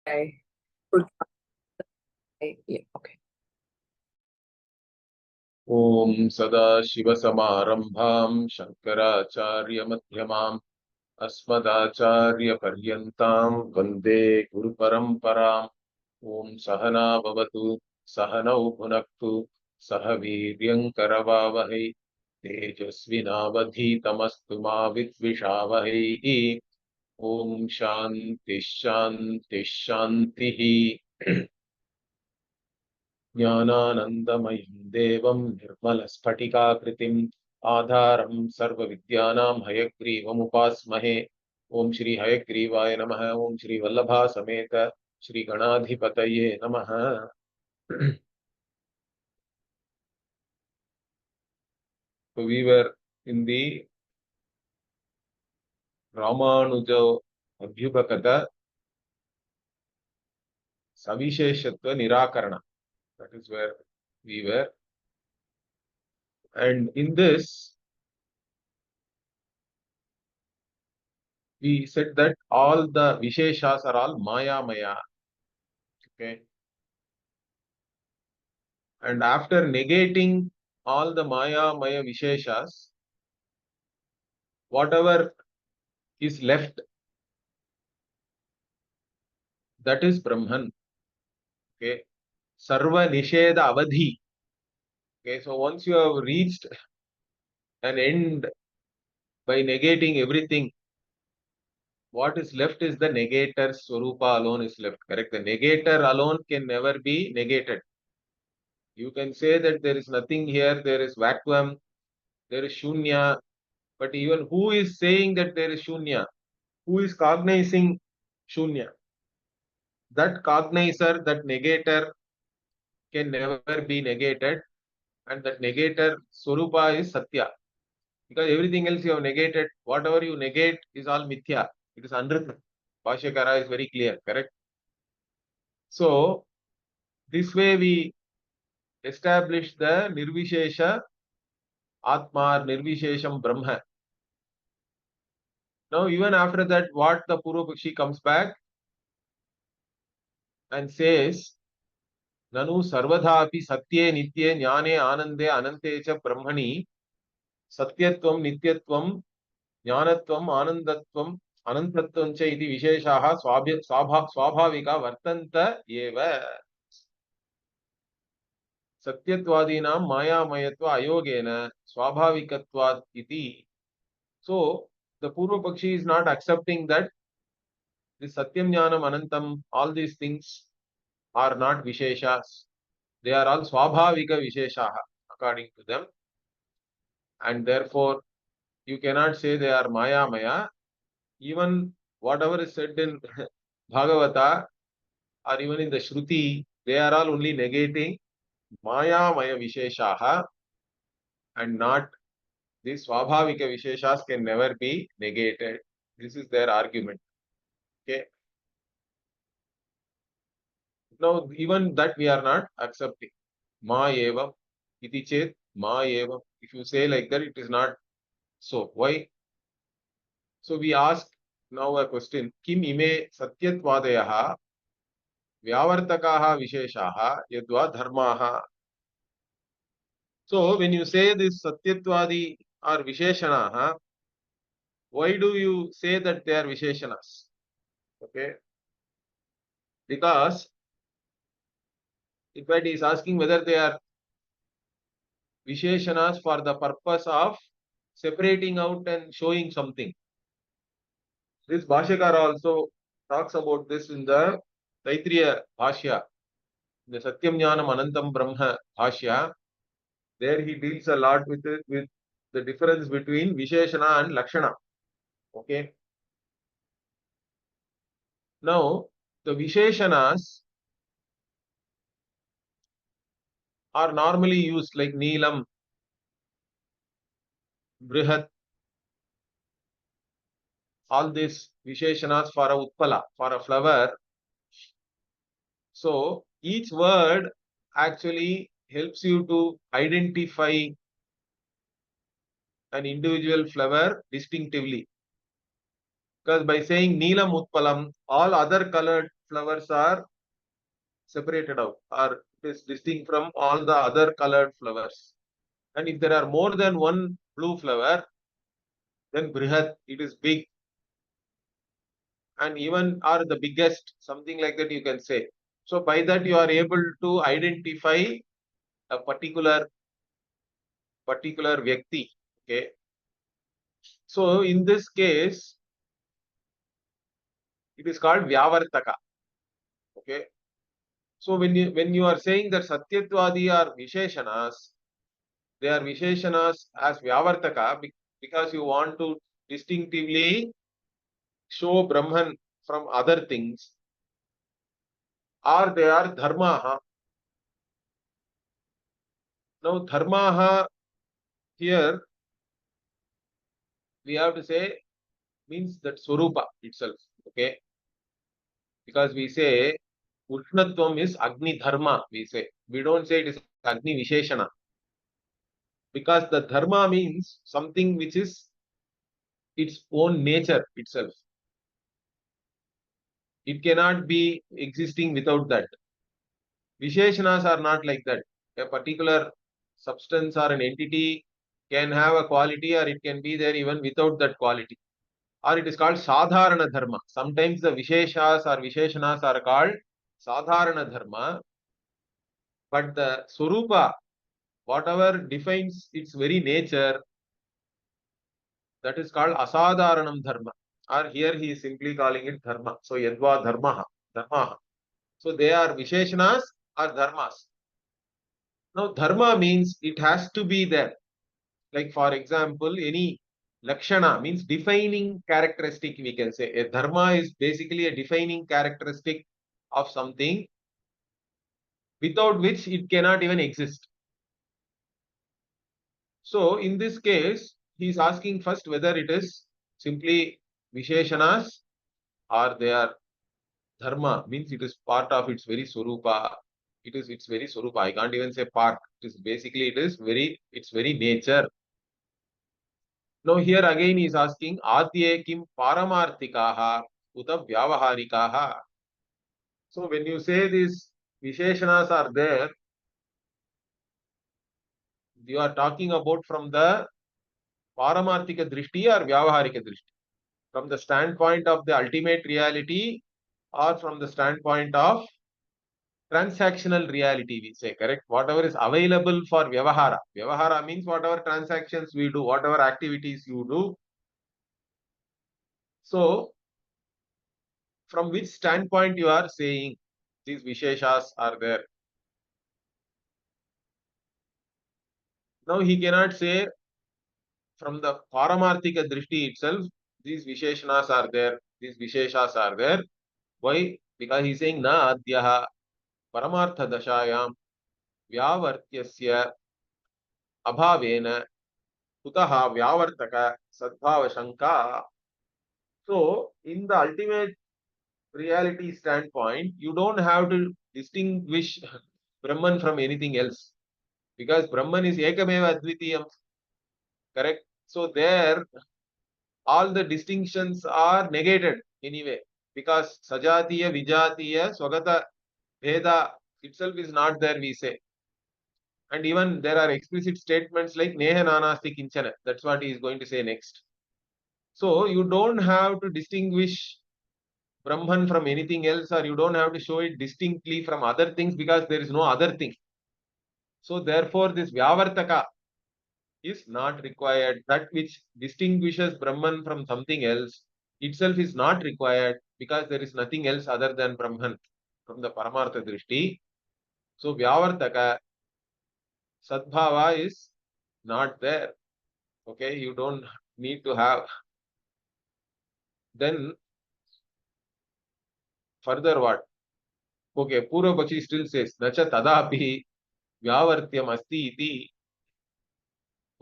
Okay. Good. Yeah, okay. Om Sada Shiva Samarambham Shankara-Acharya Madhyamam Asmadacharya Paryantam Vande Guru Paramparam Om Sahana Bhavatu Sahanau Bhunaktu Sahaviryam Karavavahai Tejasvinavadhitamastu ma Vidvishavahai Om Shanti Shanti Shanti ज्ञानानन्दमयं देवं निर्मलस्फटिकाकृतिम् आधारं सर्वविद्यानां हयग्रीवमुपास्महे ओम श्री हयग्रीवाय नमः ओम श्री वल्लभा समेत श्री गणाधिपतये नमः So we were in the Ramanuja Abhyupakata Savisheshatva Nirakarana. That is where we were. And in this, we said that all the Visheshas are all Maya Maya. Okay. And after negating all the Maya Visheshas, whatever is left, that is Brahman. Okay. Sarva Nisheda Avadhi. Okay. So once you have reached an end by negating everything, what is left is the negator. Swarupa alone is left. Correct. The negator alone can never be negated. You can say that there is nothing here, there is vacuum, there is shunya. But even who is saying that there is shunya? Who is cognizing shunya? That cognizer, that negator can never be negated, and that negator Swarupa is Satya. Because everything else you have negated, whatever you negate is all Mithya. It is unwritten. Bhashyakara is very clear, correct? So, this way we establish the Nirvishesha Atma, Nirvishesham Brahma. Now, even after that, what the Purvapakshi comes back and says, Nanu sarvadha api satye nitye jnane anande anante cha brahmani satyatvam nityatvam jnanatvam anandatvam anantatvam cha iti visheshaha swabhavika vartanta eva satyatvadinam mayamayatva ayogena swabhavikatvat iti. So the Purva Pakshi is not accepting that this Satyam Jnanam Anantam, all these things are not Visheshas. They are all Swabhavika Visheshaha according to them. And therefore, you cannot say they are Maya Maya. Even whatever is said in Bhagavata or even in the Shruti, they are all only negating Maya Maya Visheshaha and not these Swabhavika Visheshas can never be negated. This is their argument. Okay. Now, even that we are not accepting. Ma evam iti chet ma evam. If you say like that, it is not so. Why? So we ask now a question. Kim ime satyatvadeyaha vyavartakaha visheshaha yadva dharmaha. So when you say this satyatvadi or visheshanaha, why do you say that they are visheshanas? Okay. Because in fact he is asking whether they are visheshanas for the purpose of separating out and showing something. This Bhashyakara also talks about this in the Taitriya Bhashya, the Satyam Jnanam Anantam Brahma Bhashya. There he deals a lot with it, with the difference between Visheshana and Lakshana. Okay. Now, the Visheshanas are normally used like Neelam, Brihat, all these Visheshanas for a Utpala, for a flower. So, each word actually helps you to identify an individual flower distinctively. Because by saying Neelam Utpalam, all other colored flowers are separated out, or it is distinct from all the other colored flowers. And if there are more than one blue flower, then Brihat, it is big, and even are the biggest, something like that you can say. So by that you are able to identify a particular Vyakti. Okay. So in this case, it is called Vyavartaka. Okay. So when you are saying that Satyatvadi are Visheshanas, they are Visheshanas as Vyavartaka because you want to distinctively show Brahman from other things, or they are Dharmaha. Now Dharmaha here we have to say means that Swarupa itself. Okay. Because we say Ushnatvam is Agni Dharma, we say. We don't say it is Agni Visheshana. Because the Dharma means something which is its own nature itself. It cannot be existing without that. Visheshanas are not like that. A particular substance or an entity can have a quality, or it can be there even without that quality. Or it is called Sadharana Dharma. Sometimes the Visheshas or Visheshanas are called Sadharana Dharma. But the Swarupa, whatever defines its very nature, that is called Asadharanam Dharma. Or here he is simply calling it Dharma. So Yadva Dharma. So they are Visheshanas or Dharmas. Now Dharma means it has to be there. Like for example, any Lakshana means defining characteristic, we can say. A Dharma is basically a defining characteristic of something without which it cannot even exist. So in this case, he is asking first whether it is simply Visheshanas or they are Dharma, means it is part of its very Swarupa. It is its very Swarupa. I can't even say part. It is basically its very nature. Now here again he is asking Adye kim paramartikaha uta vyavaharikaha. So when you say these Visheshanas are there, you are talking about from the Paramartika Drishti or Vyavaharika Drishti. From the standpoint of the ultimate reality or from the standpoint of transactional reality, we say, correct? Whatever is available for Vyavahara. Vyavahara means whatever transactions we do, whatever activities you do. So, from which standpoint you are saying these Visheshas are there? Now, he cannot say from the Paramartika Drishti itself, these Visheshanas are there, these Visheshas are there. Why? Because he is saying, Na adyaha paramartha dashayam vyavartyasya abhavena kutaha vyavartaka sadbhava shanka. So, in the ultimate reality standpoint, you don't have to distinguish Brahman from anything else. Because Brahman is Ekameva Advitiyam. Correct? So, there all the distinctions are negated anyway. Because Sajatiya, Vijatiya, Swagata, Veda itself is not there, we say. And even there are explicit statements like Neha Nanasti Kinchana. That's what he is going to say next. So you don't have to distinguish Brahman from anything else, or you don't have to show it distinctly from other things because there is no other thing. So therefore this Vyavartaka is not required. That which distinguishes Brahman from something else itself is not required because there is nothing else other than Brahman from the Paramartha Drishti. So Vyavartaka Sadbhava is not there. Okay, you don't need to have. Then further what? Okay, Purvapachi still says, Nacha tadapi vyavartyam asti iti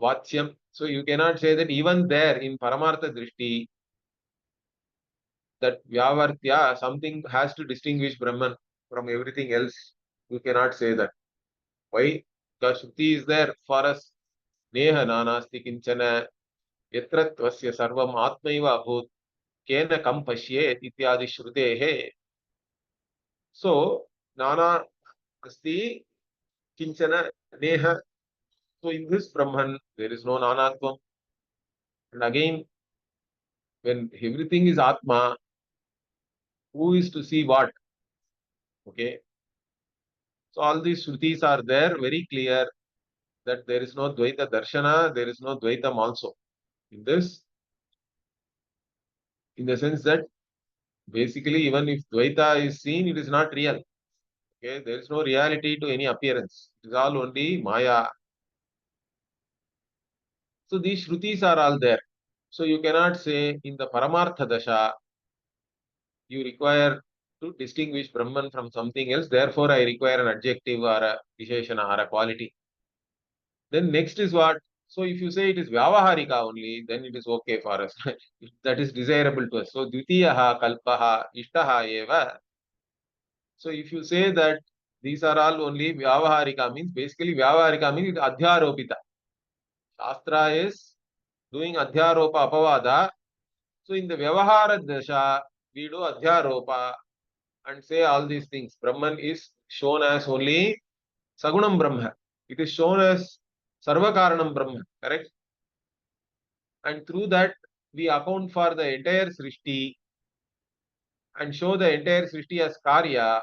vachyam. So you cannot say that even there in Paramartha Drishti, that vyavartya, something has to distinguish Brahman from everything else. You cannot say that. Why? Because Shruti is there for us. Neha nanasti kinchana yatratvasya sarvam atmaiva abhut kena kam pashyet ityadi shrutehe. So, Nana Asti Kinchana Neha. So, in this Brahman, there is no Nanatvam. And again, when everything is Atma, who is to see what? Okay. So, all these Shrutis are there, very clear that there is no Dvaita Darshana, there is no Dvaitam also. In this, in the sense that basically, even if Dvaita is seen, it is not real. Okay, there is no reality to any appearance. It is all only Maya. So these Shrutis are all there. So you cannot say in the Paramartha Dasha, you require to distinguish Brahman from something else. Therefore, I require an adjective or a Visheshana or a quality. Then next is what? So if you say it is Vyavaharika only, then it is okay for us. That is desirable to us. So Dvitiyaha, Kalpaha, Ishtaha eva. So if you say that these are all only Vyavaharika means basically Vyavaharika means it is Adhyaropita. Shastra is doing Adhyaropa Apavada. So in the Vyavahara Dasha, we do Adhyaropa and say all these things. Brahman is shown as only Sagunam Brahma. It is shown as Sarvakaranam Brahma, correct? And through that, we account for the entire Srishti and show the entire Srishti as Karya,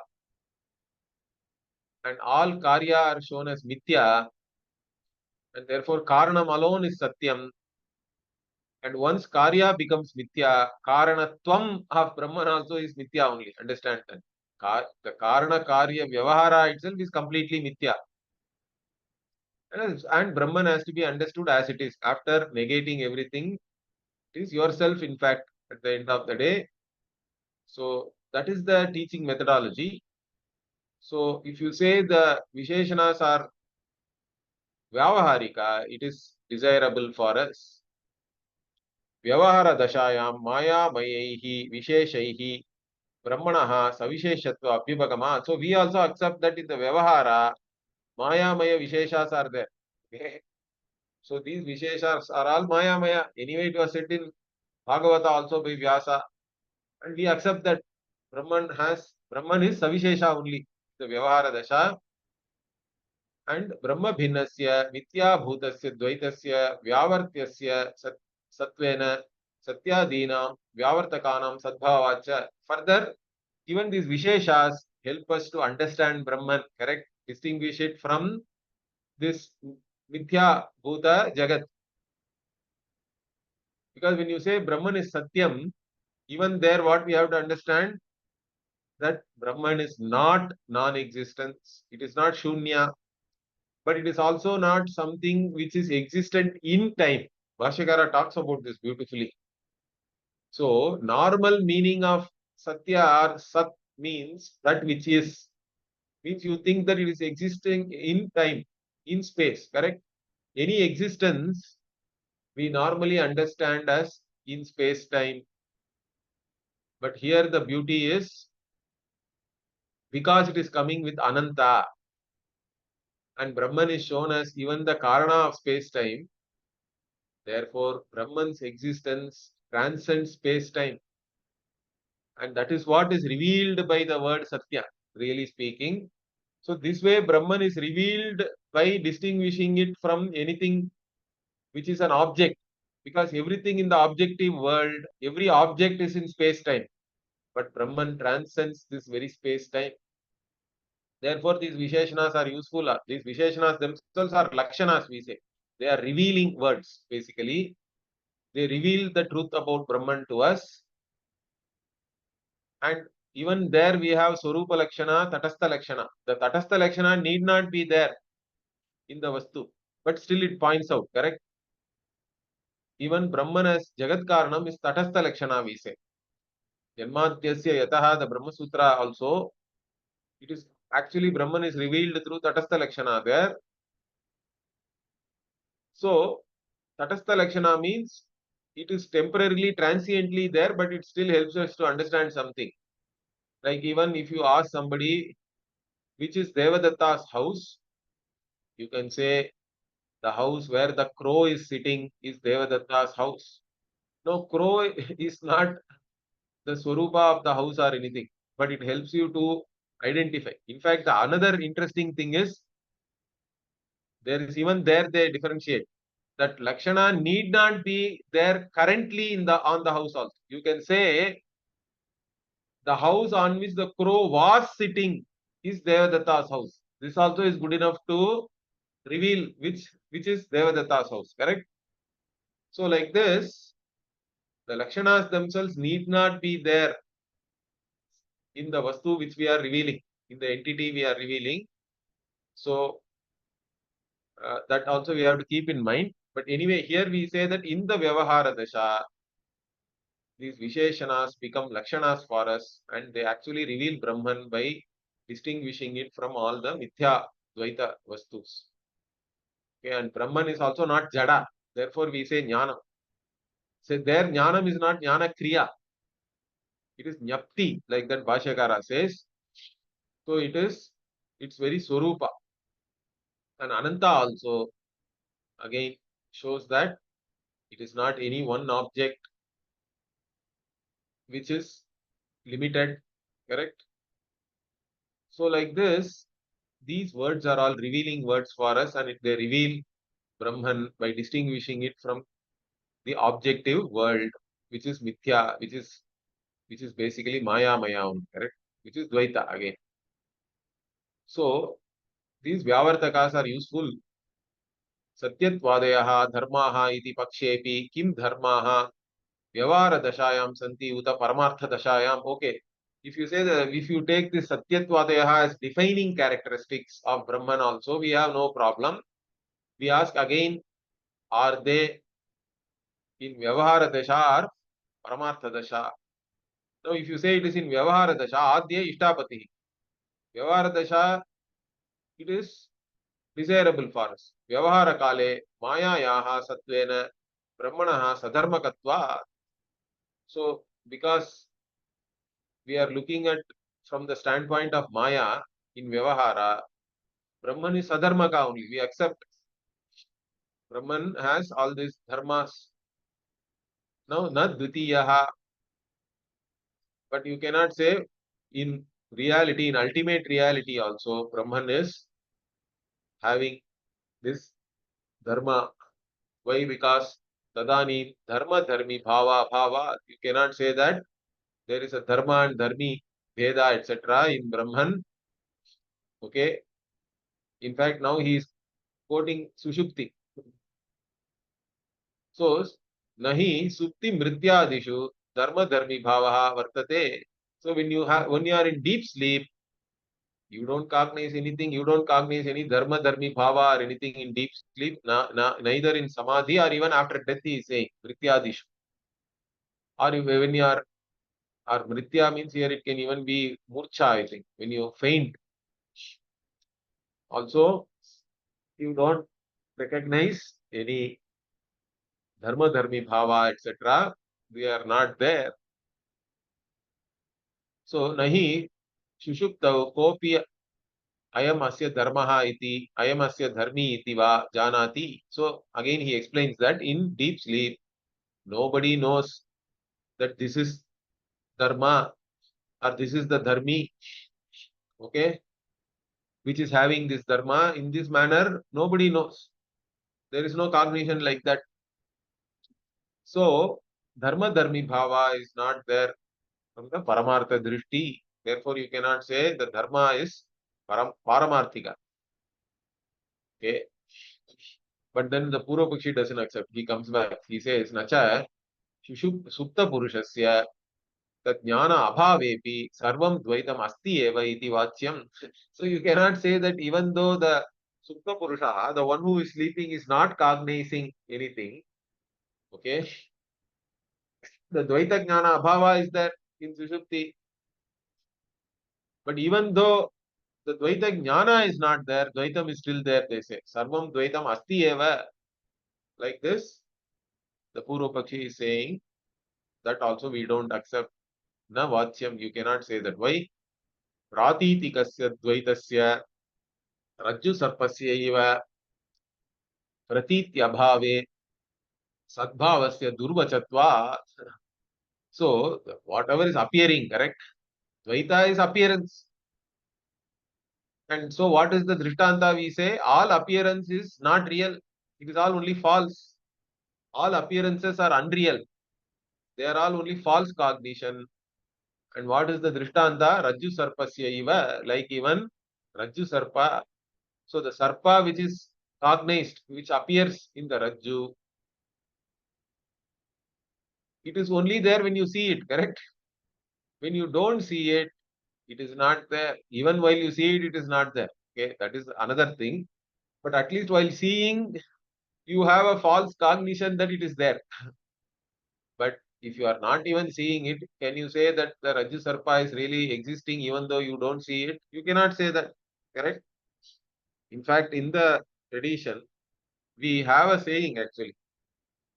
and all Karya are shown as Mithya, and therefore Karanam alone is Satyam. And once Karya becomes Mithya, Karanatvam of Brahman also is Mithya only. Understand that? The Karana Karya Vyavahara itself is completely Mithya. And Brahman has to be understood as it is. After negating everything, it is yourself, in fact, at the end of the day. So that is the teaching methodology. So if you say the Visheshanas are Vyavaharika, it is desirable for us. Vyavahara Dashayam Maya Mayaihi Visheshaihi Brahmanaha Savisheshatva Abhibhagama. So we also accept that in the Vyavahara, Maya Maya Visheshas are there. Okay. So these Visheshas are all Maya Maya. Anyway, it was said in Bhagavata also by Vyasa. And we accept that Brahman is Savishesha only. The Vyavahara Dasha. And Brahma Bhinnasya Nitya Bhutasya Dvaitasya Vyavartyasya Satvena Satyadina Vyavartakanam Sadbhavacha. Further, even these Visheshas help us to understand Brahman, correct? Distinguish it from this Mithya Bhuta Jagat. Because when you say Brahman is Satyam, even there what we have to understand that Brahman is not non-existence. It is not Shunya, but it is also not something which is existent in time. Bhashyakara talks about this beautifully. So, normal meaning of Satya or Sat means that which is, means you think that it is existing in time, in space, correct? Any existence we normally understand as in space time. But here the beauty is because it is coming with Ananta, and Brahman is shown as even the Karana of space time. Therefore, Brahman's existence transcends space time. And that is what is revealed by the word Satya, really speaking. So, this way, Brahman is revealed by distinguishing it from anything which is an object. Because everything in the objective world, every object is in space time. But Brahman transcends this very space time. Therefore, these Visheshanas are useful. These Visheshanas themselves are Lakshanas, we say. They are revealing words, basically. They reveal the truth about Brahman to us. And even there we have Swarupa Lakshana, Tatastha Lakshana. The Tatastha Lakshana need not be there in the Vastu, but still it points out, correct? Even Brahman as Jagat Karanam is Tatastha Lakshana, we say. Janmadhyasya Yataha, the Brahma Sutra also, it is actually Brahman is revealed through Tatastha Lakshana there. So, Tatastha Lakshana means it is temporarily, transiently there, but it still helps us to understand something. Like even if you ask somebody, which is Devadatta's house, you can say the house where the crow is sitting is Devadatta's house. No, crow is not the Swarupa of the house or anything, but it helps you to identify. In fact, the another interesting thing is, there is even there they differentiate that Lakshana need not be there currently in the on the house also. You can say the house on which the crow was sitting is Devadatta's house. This also is good enough to reveal which is Devadatta's house, correct? So like this, the Lakshanas themselves need not be there in the Vastu which we are revealing, in the entity we are revealing. So that also we have to keep in mind. But anyway, here we say that in the Vyavahara Dasha, these Visheshanas become Lakshanas for us, and they actually reveal Brahman by distinguishing it from all the Mithya Dvaita Vastus. Okay, and Brahman is also not Jada. Therefore, we say Jnana. So there, Jnanam is not Jnana Kriya. It is Nyapti, like that Bhashyakara says. So it's very Swarupa. And Ananta also, again, shows that it is not any one object which is limited, correct? So like this, these words are all revealing words for us, and they reveal Brahman by distinguishing it from the objective world, which is Mithya, which is basically Maya Maya, correct? Which is Dvaita again. So these Vyavartakas are useful. Satyatvadeyaha dharmaha iti pakshepi kim dharmaha Vyavara dashayam santi uta paramartha dashayam. Okay. If you say that, if you take this Satyatvadeyaha as defining characteristics of Brahman also, we have no problem. We ask again, are they in Vyavahara dasha or paramartha dasha? Now, if you say it is in Vyavahara dasha, Adya Ishtapati. Vyavahara dasha, it is desirable for us. Vyavahara kale maya yaha satvena brahmanaha sadharmakatva. So, because we are looking at from the standpoint of Maya in Vyavahara, Brahman is Sadharmaka only. We accept Brahman has all these dharmas. Now, na dvitiyaha, but you cannot say in reality, in ultimate reality also, Brahman is having this dharma. Why? Because tadani dharma dharmi bhava bhava. You cannot say that there is a dharma and dharmi veda etc. in Brahman. Okay. In fact, now he is quoting Sushupti. So, nahi supti mrityadishu dharma dharmi bhavaha vartate. So when you are in deep sleep, you don't cognize anything, you don't cognize any dharma dharmi bhava or anything in deep sleep, neither in samadhi or even after death he is saying mrityadishu. Or when you are, or mritya means here it can even be murcha, I think, when you faint. Also, you don't recognize any dharma dharmi bhava, etc. We are not there. So, nahi Shushuptau kopi ayam asya dharmaha iti, ayam asya dharmi iti va janati. So, again he explains that in deep sleep, nobody knows that this is dharma or this is the dharmi, okay, which is having this dharma in this manner, nobody knows. There is no cognition like that. So, dharma dharmi bhava is not there from the paramartha drishti. Therefore, you cannot say the dharma is paramarthika. Okay. But then the Purva Pakshi doesn't accept. He comes back. He says, Nacha, Supta Purushasya, Tat Jnana Abhavepi, Sarvam Dvaitam Asti Eva iti Vachyam. So you cannot say that even though the Supta Purusha, the one who is sleeping, is not cognizing anything, okay, the Dvaita Jnana Abhava is there in Sushupti. But even though the Dvaita Jnana is not there, Dvaitam is still there, they say. Sarvam Dvaitam Asti Eva. Like this, the Purva Pakshi is saying that also we don't accept. Na Vachyam, you cannot say that. Why? Pratitikasya Dvaitasya Rajju Sarpasya Iva Pratityabhave Sadbhavasya Durvachatva. So, whatever is appearing, correct? Dvaita is appearance. And so what is the Drishtanta? We say all appearance is not real. It is all only false. All appearances are unreal. They are all only false cognition. And what is the Drishtanta? Rajju Sarpasya iva, like even Rajju Sarpa. So the Sarpa which is cognized, which appears in the Rajju, it is only there when you see it, correct? When you don't see it, it is not there. Even while you see it, it is not there. Okay, that is another thing. But at least while seeing, you have a false cognition that it is there. But if you are not even seeing it, can you say that the Rajju Sarpa is really existing even though you don't see it? You cannot say that, correct? In fact, in the tradition, we have a saying actually.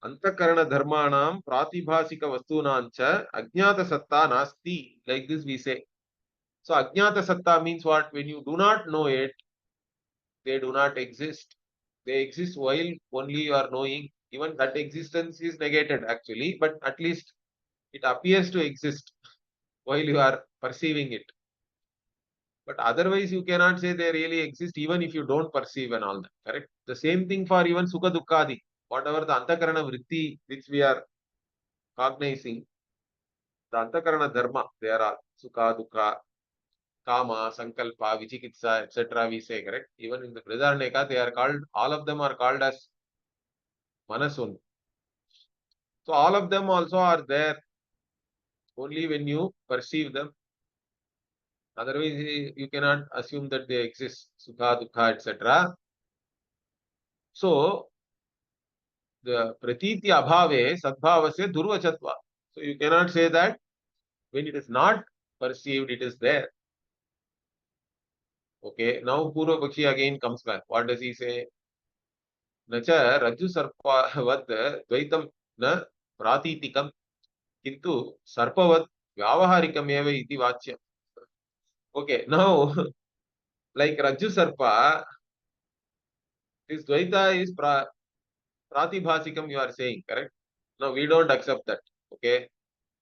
Antakarana dharmanam pratibhasika vastunancha ajnata satta nasti. Like this we say. So ajnata satta means what? When you do not know it, they do not exist. They exist while only you are knowing. Even that existence is negated actually, but at least it appears to exist while you are perceiving it. But otherwise, you cannot say they really exist even if you don't perceive and all that. Correct? The same thing for even Sukha Dukkadi. Whatever the Antakarana Vritti which we are cognizing, the Antakarana Dharma, they are all Sukha, Dukkha, Kama, Sankalpa, Vichikitsa, etc. We say, correct? Even in the Brihadaranyaka, they are called, all of them are called as Manasun. So all of them also are there only when you perceive them. Otherwise, you cannot assume that they exist, Sukha, Dukkha, etc. So, the pratiti abhave sadbhavasya durvachatva. So, you cannot say that when it is not perceived, it is there. Okay, now Purva Pakshi again comes back. What does he say? Nacha Rajju Sarpavat Dvaitam na Pratitikam Kintu Sarpavat Vyavaharikam eva iti vachyam. Okay, now like Rajju Sarpa, this Dvaita is Pratibhasikam you are saying, correct? No, we don't accept that. Okay.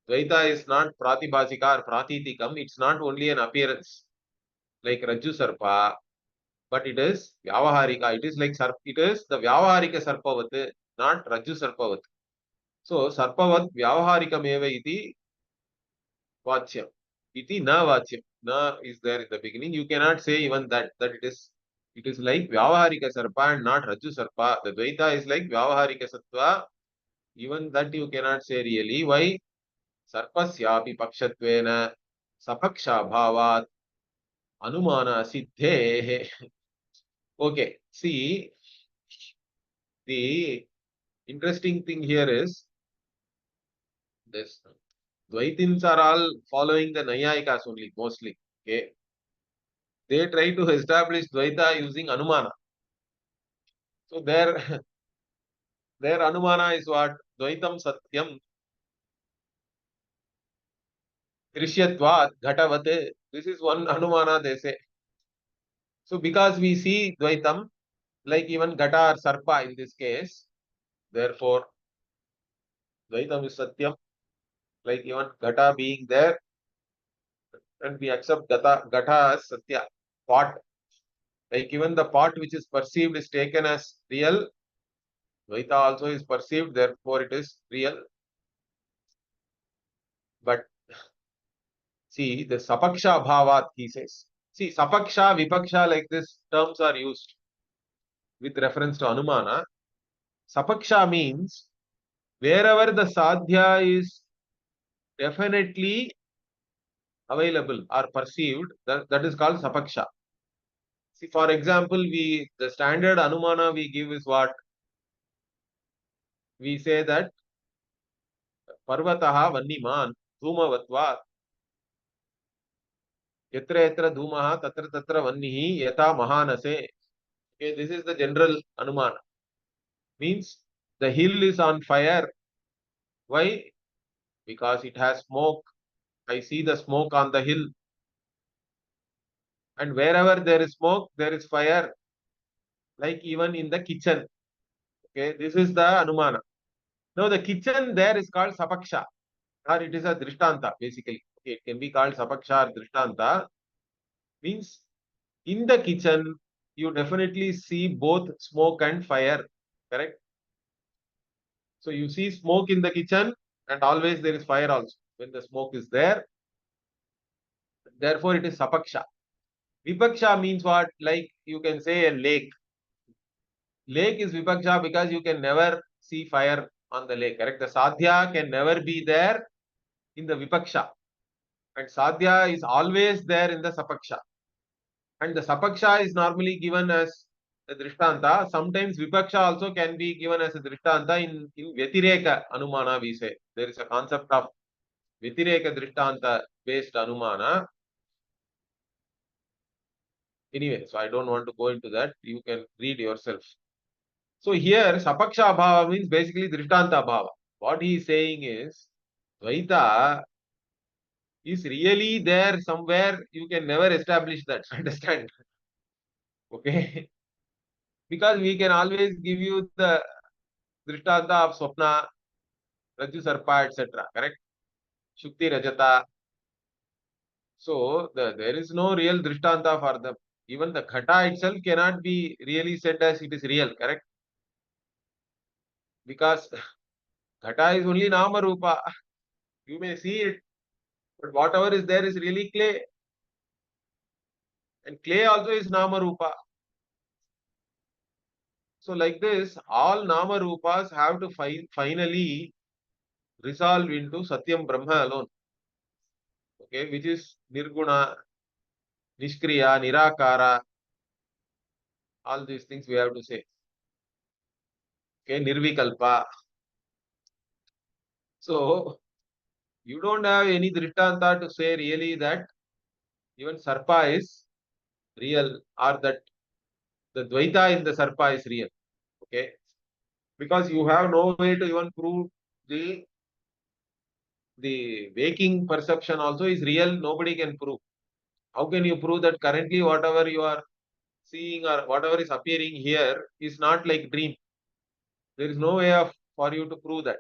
Dvaita is not Pratibhasika or Pratitikam. It's not only an appearance like Rajju Sarpa, but it is Vyavaharika. It is like it is the Vyavaharika Sarpavat, not Rajju Sarpavat. So Sarpavat Vyavaharikam eva iti Vachyam. Iti na Vachyam. Na is there in the beginning. You cannot say even that it is like Vyavaharika Sarpa and not Rajju Sarpa. The Dvaita is like Vyavaharika Sattva. Even that you cannot say really. Why? Sarpasyapi pakshatvena sapaksha bhavat anumana siddhe. Okay, see, the interesting thing here is this. Dvaitins are all following the Nayayikas only, mostly. Okay, they try to establish Dvaita using Anumana. So their Anumana is what? Dvaitam Satyam Drishyatvat Ghatavate. This is one Anumana they say. So because we see Dvaitam, like even Gata or Sarpa in this case, therefore Dvaitam is Satyam, like even Gata being there, and we accept Gata as Satya, pot. Like even the pot which is perceived is taken as real, Dvaita also is perceived, therefore it is real. But see, the Sapaksha Bhavat, he says. See, Sapaksha, Vipaksha, like this terms are used with reference to Anumana. Sapaksha means wherever the Sadhya is definitely available or perceived, that is called Sapaksha. See, for example, the standard Anumana we give is what? We say that Parvataha Vanniman Dhumavatva Yatra Yatra Dhumaha Tatra Tatra Vannihi Yata Mahanase. Okay, this is the general Anumana. Means the hill is on fire. Why? Because it has smoke. I see the smoke on the hill. And wherever there is smoke, there is fire. Like even in the kitchen. Okay, this is the Anumana. Now the kitchen there is called Sapaksha, or it is a Drishtanta basically. Okay, it can be called Sapaksha or Drishtanta. Means In the kitchen, you definitely see both smoke and fire, correct? So you see smoke in the kitchen and always there is fire also. When the smoke is there, therefore it is sapaksha. Vipaksha means what? Like you can say a lake. Lake is vipaksha because you can never see fire on the lake, correct? The sadhya can never be there in the vipaksha. And sadhya is always there in the sapaksha. And the sapaksha is normally given as a drishtanta. Sometimes vipaksha also can be given as a drishtanta in Vyatireka Anumana, we say. There is a concept of Vyatireka Drishtanta based Anumana. Anyway, so I don't want to go into that. You can read yourself. So here, Sapaksha Bhava means basically Drishtanta Bhava. What he is saying is, Dvaita is really there somewhere. You can never establish that. Understand? Okay? Because we can always give you the Drishtanta of Swapna, Rajju Sarpa, etc. Correct? Shukti Rajata. So there is no real Drishtanta for them. Even the Ghata itself cannot be really said as it is real. Correct? Because Ghata is only Nama Rupa. You may see it, but whatever is there is really clay. And clay also is Nama Rupa. So like this, all Nama Rupas have to finally resolve into Satyam Brahma alone. Okay, which is Nirguna, Nishkriya, Nirakara, all these things we have to say. Okay, Nirvikalpa. So you don't have any Drishtanta to say really that even Sarpa is real or that the Dvaita in the Sarpa is real. Okay, because you have no way to even prove the waking perception also is real. Nobody can prove. How can you prove that currently whatever you are seeing or whatever is appearing here is not like dream? There is no way of for you to prove that.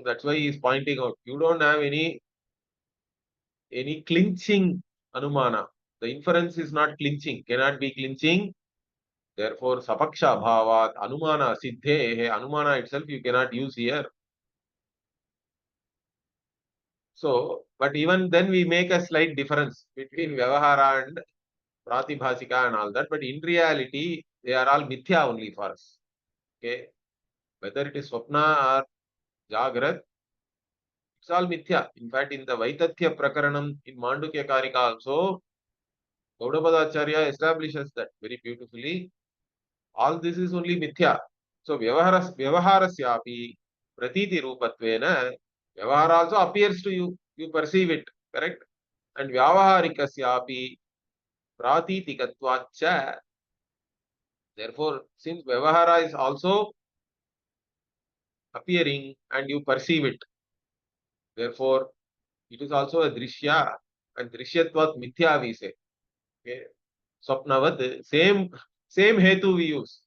That's why he is pointing out. You don't have any clinching anumana. The inference is not clinching, cannot be clinching. Therefore, sapaksha bhavat anumana siddhe, anumana itself you cannot use here. So, but even then we make a slight difference between Vyavahara and Pratibhasika and all that. But in reality, they are all mithya only for us. Okay. Whether it is Swapna or Jagrat, it's all mithya. In fact, in the Vaitathya Prakaranam in Mandukya Karika also, Gaudapadacharya establishes that very beautifully. All this is only mithya. So, Vyavaharasyapi Pratiti Rupatvena, Vyavahara also appears to you. You perceive it. Correct? And Vyavaharikasyapi Pratitikatvacha. Therefore, since Vyavahara is also appearing and you perceive it, therefore, it is also a drishya and drishyatvat mithya we say. Okay. Swapnavat, same hetu we use.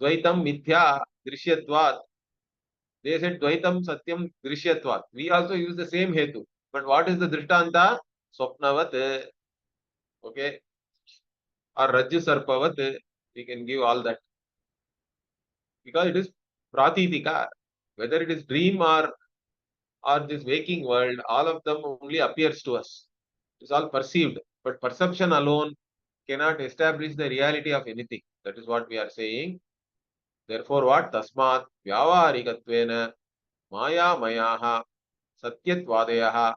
Dvaitam mithya drishyatvat. They said Dvaitam Satyam Drishyatvat. We also use the same Hetu. But what is the Drishtanta? Swapnavat. Okay. Or Rajju Sarpavat. We can give all that. Because it is Pratitika. Whether it is dream or this waking world, all of them only appears to us. It is all perceived. But perception alone cannot establish the reality of anything. That is what we are saying. Therefore, what? Tasmat Vyavaharikatvena Maya Mayaha Satyatvadeyaha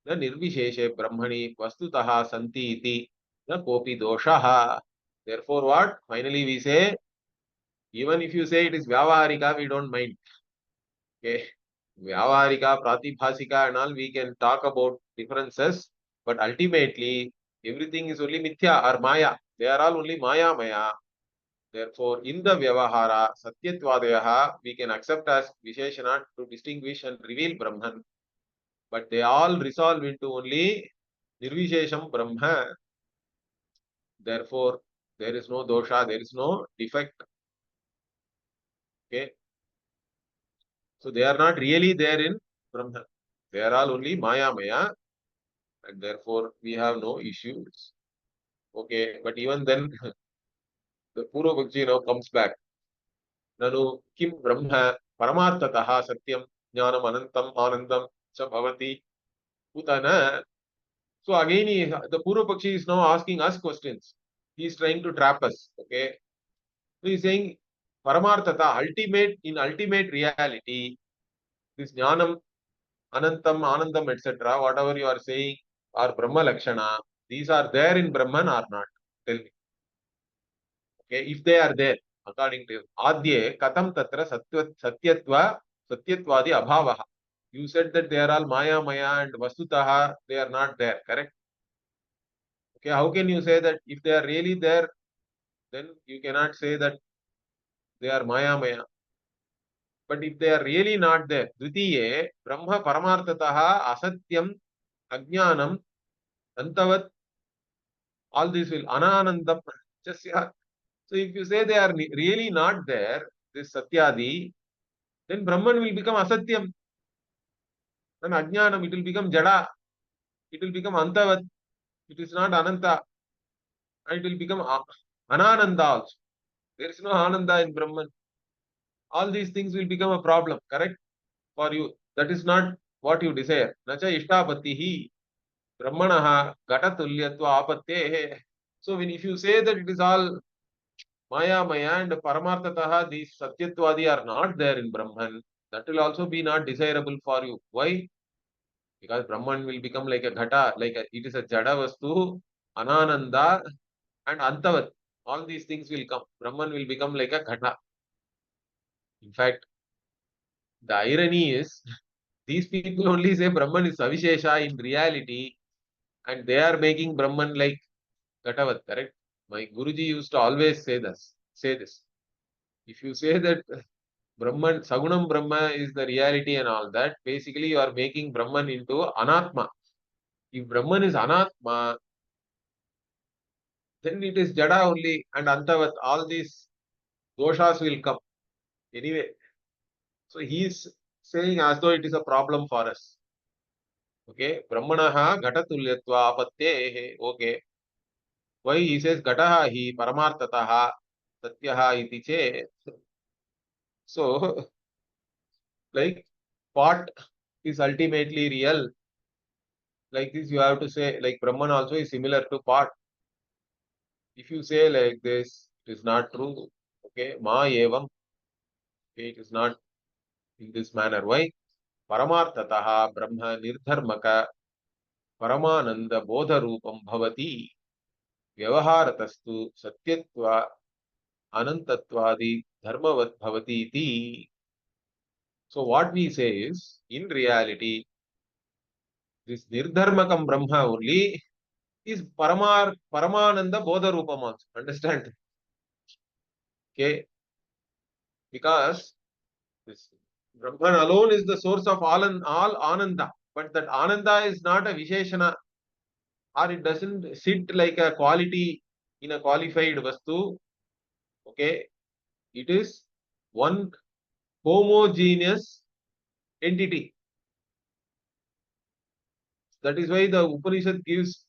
न निर्विशेषे ब्रह्मणि वस्तुतः सन्ति इति न कोपि दोषः. Therefore what? Finally we say, even if you say it is Vyavaharika, we don't mind. Okay. Vyavaharika, Pratibhasika and all, we can talk about differences, but ultimately everything is only Mithya or Maya. They are all only Maya Maya. Therefore, in the Vyavahara, Satyatvadeyaha, we can accept as Visheshana to distinguish and reveal Brahman. But they all resolve into only Nirvishesham Brahma. Therefore, there is no dosha, there is no defect. Okay. So they are not really there in Brahma. They are all only Maya Maya, and therefore we have no issues. Okay, but even then, the Purvapakshi now comes back. Nanu kim brahma paramartataha satyam jnanam anantam anandam cha bhavati utana. So again, the Purvapakshi is now asking us questions. He is trying to trap us. Okay, so he is saying paramartata, ultimate reality, this jnanam, anantam, anandam, etc., whatever you are saying, are Brahma Lakshana, these are there in Brahman or not? Tell me. Okay, if they are there, according to you. Adye, katam tatra satyatwadi abhavaha. You said that they are all maya and vastutaha, they are not there, correct? Okay, how can you say that if they are really there, then you cannot say that they are maya. But if they are really not there, Dvitiye, Brahma Paramartataha, Asatyam, Ajnanam, Antavat, all this will, Ananandam, Jasya. So if you say they are really not there, this Satyadi, then Brahman will become Asatyam. Then Ajnanam, it will become Jada, it will become Antavat, it is not Ananta, and it will become Anananda also. There is no Ananda in Brahman. All these things will become a problem, correct? For you. That is not what you desire. Nacha Ishtapatihi. Brahmanaha Gatatulyatva Apattehe. So when if you say that it is all Maya and Paramartataha, these Satyatvadi are not there in Brahman, that will also be not desirable for you. Why? Because Brahman will become like a Ghata, it is a Jada Vastu, Anananda and Antavat. All these things will come. Brahman will become like a Ghata. In fact, the irony is, these people only say Brahman is Savishesha in reality, and they are making Brahman like Ghatavat, correct? My Guruji used to always say this. If you say that Brahman, Sagunam Brahma is the reality and all that, basically you are making Brahman into Anatma. If Brahman is Anatma, then it is Jada only and Antavat, all these doshas will come. Anyway, so he is saying as though it is a problem for us. Okay, Brahmanaha Gatatulyatva Apattehe. Okay, why he says Gataha hi Paramartataha Satyaha iti che. So, like, pot is ultimately real. Like this, you have to say, like, Brahman also is similar to pot. If you say like this, it is not true. Okay, ma evam. Okay, it is not in this manner. Why? Paramartataha Brahma nirdharmaka Paramananda bodha rupam bhavati vyavaharatastu satyatva anantatvadi dharmavat bhavati iti. So what we say is, in reality, this nirdharmakam Brahma only is Paramananda bodha rupam also. Understand? Okay, because this Brahman alone is the source of all Ananda, but that Ananda is not a Visheshana, or it doesn't sit like a quality in a qualified Vastu. Okay, it is one homogeneous entity. That is why the Upanishad gives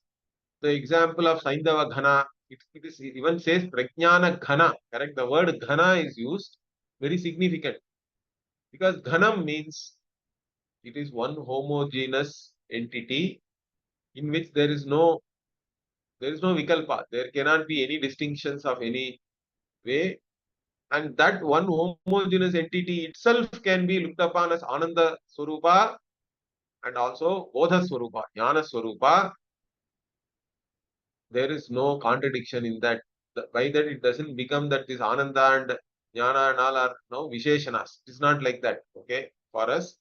the example of Saindava Ghana. It is even says Prajnana Ghana. Correct? The word Ghana is used, very significant, because Ghanam means it is one homogeneous entity in which there is no vikalpa. There cannot be any distinctions of any way. And that one homogeneous entity itself can be looked upon as Ananda Swarupa and also Bodha Swarupa, Jnana Swarupa. There is no contradiction in that. By that it doesn't become that this Ananda and Jnana and all are now Visheshanas. It is not like that. Okay, for us.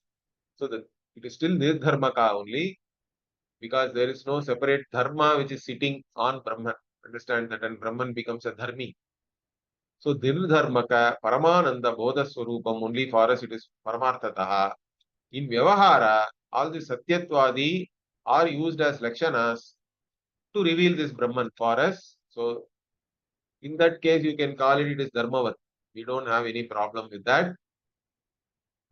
So that it is still Nirdharmaka only, because there is no separate dharma which is sitting on Brahman. Understand that, and Brahman becomes a dharmi. So Nirdharmaka Paramananda Bodha Swarupam, only for us it is Paramarthataha. In Vyavahara, all the Satyatvadi are used as Lakshanas to reveal this Brahman for us. So in that case, you can call it is Dharmavat. We don't have any problem with that.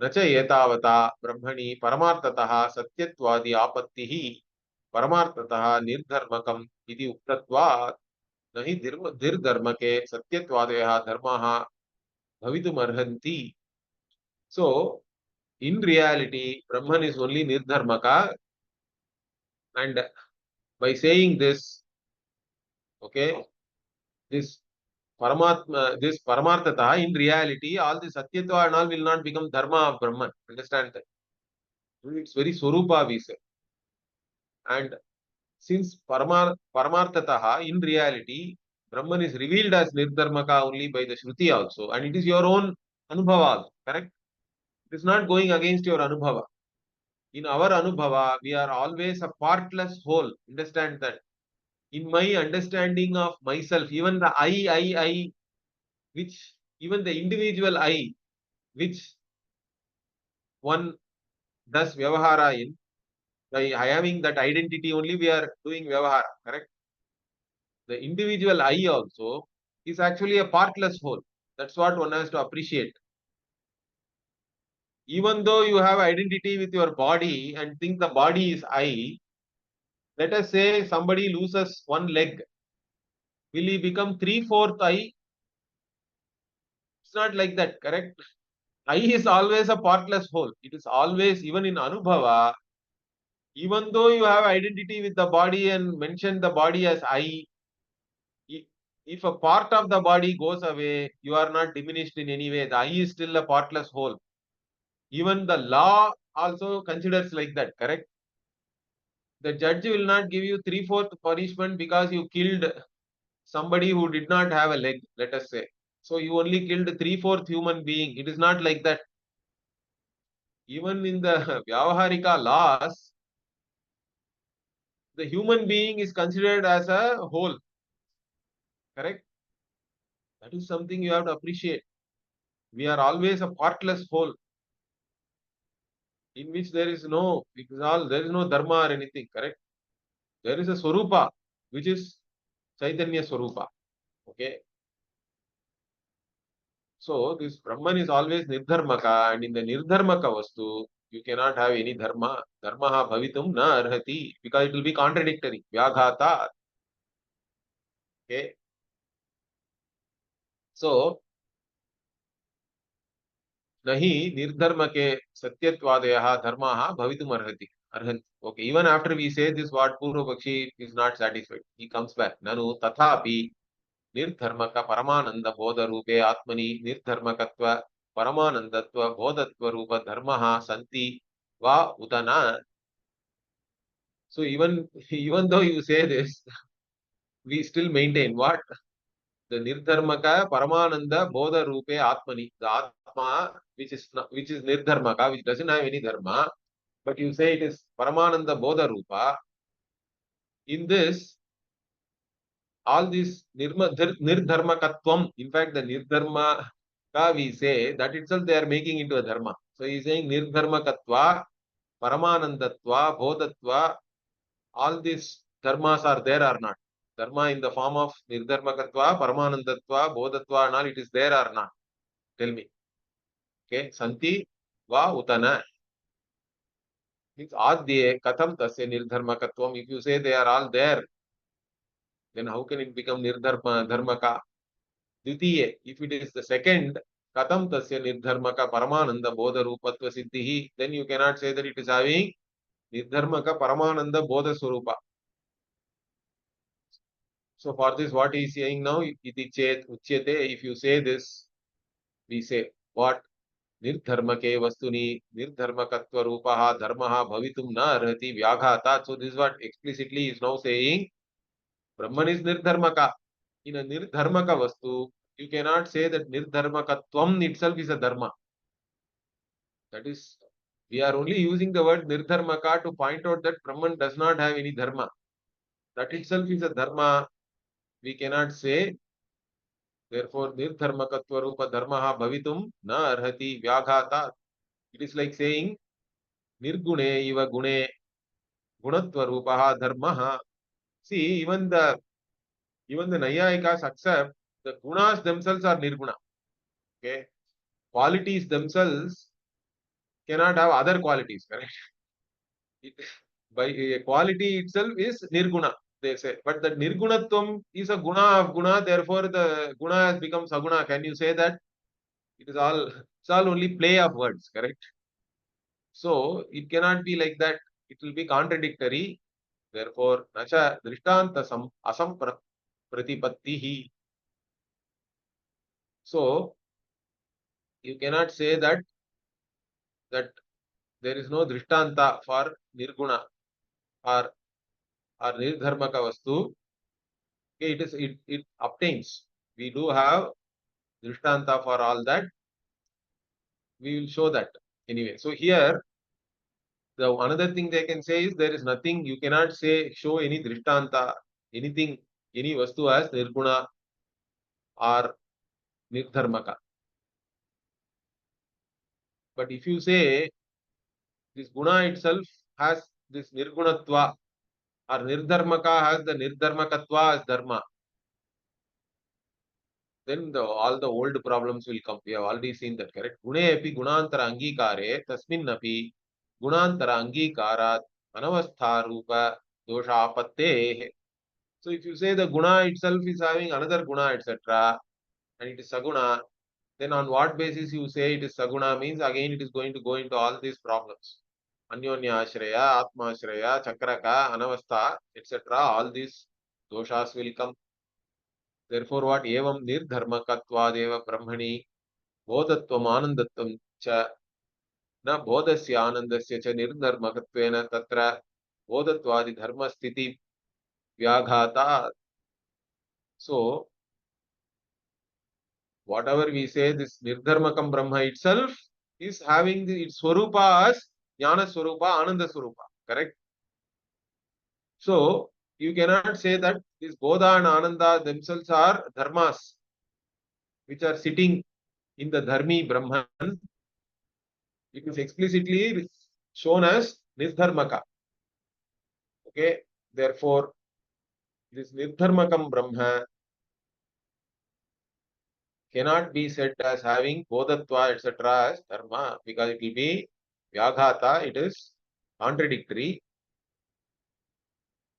Nacha etavata brahmani paramartataha satyatwadi apattihi paramartataha nirdharmakam iti uktatvat. nahi dhirdharmake satyatvadeha dharmaha bhavitumarhanti. So in reality Brahman is only nirdharmaka, and by saying this, okay, this this paramarthata, in reality all the satyatva and all will not become dharma of Brahman. Understand that? It's very swarupa we say. And since paramarthataha, in reality, Brahman is revealed as nirdharmaka only by the Shruti also, and it is your own anubhava, correct? It is not going against your anubhava. In our anubhava, we are always a partless whole. Understand that? In my understanding of myself, even the I, which even the individual I, which one does vyavahara in, by having that identity only, we are doing vyavahara, correct? The individual I also is actually a partless whole. That's what one has to appreciate. Even though you have identity with your body and think the body is I, let us say somebody loses one leg. Will he become three-fourth I? It's not like that, correct? I is always a partless whole. It is always, even in Anubhava, even though you have identity with the body and mention the body as I, if a part of the body goes away, you are not diminished in any way. The I is still a partless whole. Even the law also considers like that, correct? The judge will not give you three-fourth punishment because you killed somebody who did not have a leg, let us say. So you only killed three-fourth human being. It is not like that. Even in the Vyavaharika laws, the human being is considered as a whole, correct? That is something you have to appreciate. We are always a partless whole in which there is no, there is no dharma or anything, correct? There is a swarupa, which is Chaitanya swarupa. Okay. So this Brahman is always nirdharmaka, and in the nirdharmaka vastu, you cannot have any dharma. Dharmaha bhavitum na arhati, because it will be contradictory. Vyaghata. Okay. So nahi nirdharmake satyatvadeyaha dharmaha bhavitum arhati. Arhanti. Okay. Even after we say this, what Purva Pakshi is not satisfied. He comes back. Nanu tathapi निर्धर्मक परमानंद बोध रूपे आत्मनि निर्धर्मकत्व परमानंदत्व बोधत्व रूप धर्मः सन्ति वा उत न. So even though you say this, we still maintain what? The nirdharmaka paramananda bodha rupe atmani, the atma which is nirdharmaka, which doesn't have any dharma, but you say it is paramananda bodha rupa. In this, all this nirdharmakatvam, in fact, the nirdharma we say that itself they are making into a dharma. So he is saying nirdharmakatva, paramanandatva, bodhatva, all these dharmas are there or not? Dharma in the form of nirdharmakatva, paramanandatva, bodhatva and all, it is there or not? Tell me. Okay, santi va utana. Means adye katham tasya nirdharmakatvam. If you say they are all there, then how can it become dharmaka? Dvitiye, if it is the second, katam tasya nirdharmaka paramananda bodha rupatva siddhihi, then you cannot say that it is having nirdharmaka paramananda bodha swarupa. So for this, what he is saying now, iti chet uchyate, if you say this, we say what? Nirdharmake vastuni nirdharmakatva rupaha dharmaha bhavitum na arhati vyaghata. So this is what explicitly is now saying. Brahman is nirdharmaka. In a nirdharmaka vastu, you cannot say that nirdharmakatvam itself is a dharma. That is, we are only using the word nirdharmaka to point out that Brahman does not have any dharma. That itself is a dharma. We cannot say. Therefore, nirdharmakatva rupa dharmaha bhavitum na arhati vyaghata. It is like saying nirgune iva gune gunatva rupaha dharmaha. See, even the Nayayikas accept the gunas themselves are nirguna. Okay, qualities themselves cannot have other qualities. Correct? It, by quality itself is nirguna. they say. But the nirgunatvam is a guna of guna, therefore the guna has become saguna. Can you say that? It's all only play of words, correct? So it cannot be like that. It will be contradictory. Therefore, nacha drishtanta asam pratipattihi. So you cannot say that there is no drishtanta for nirguna or nirdharmaka vastu. Okay, it obtains. We do have drishtanta for all that. We will show that anyway. So here the another thing they can say is there is nothing, you cannot say show any drishtanta, anything, any vastu as nirguna or nirdharmaka. But if you say this guna itself has this nirgunatva or nirdharmaka has the nirdharmakatva as dharma, then all the old problems will come. We have already seen that, correct? Gune api gunantara angikare tasmin api gunantara angikarat anavastha rupa dosha apatte. So if you say the guna itself is having another guna, etc., and it is saguna, then on what basis you say it is saguna means again it is going to go into all these problems. Anyonya ashraya, atma ashraya, chakraka, anavastha, etc. All these doshas will come. Therefore, what evam nirdharmakatvad brahmani bodhatvam anandatvam cha na bodhasya anandasya cha nirdharmakatvena tatra bodhatvadi dharma sthiti vyaghata. So, whatever we say, this nirdharmakam brahma itself is having its swarupa as jnana swarupa, ananda swarupa, correct? So, you cannot say that this bodha and ananda themselves are dharmas, which are sitting in the dharmi brahman. It is explicitly shown as nirdharmaka. Okay, therefore, this nirdharmakam brahma cannot be said as having bodhatva, etc. as dharma, because it will be vyaghata, it is contradictory.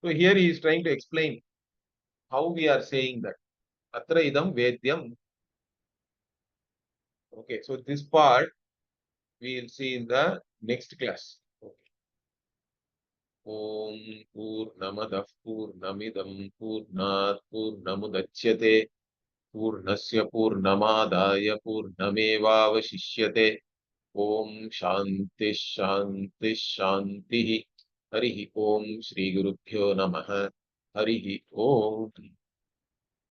So here he is trying to explain how we are saying that. Atra idam vedyam. Okay, so this part we will see in the next class. Okay. Om Purnamadah Purnamidam Purnat Purnamudachyate Purnasya Purnamadaya Purnamevavashishyate. Om Shanti Shanti Shanti. Harihi Om Shri Gurubhyo Namaha. Harihi Om.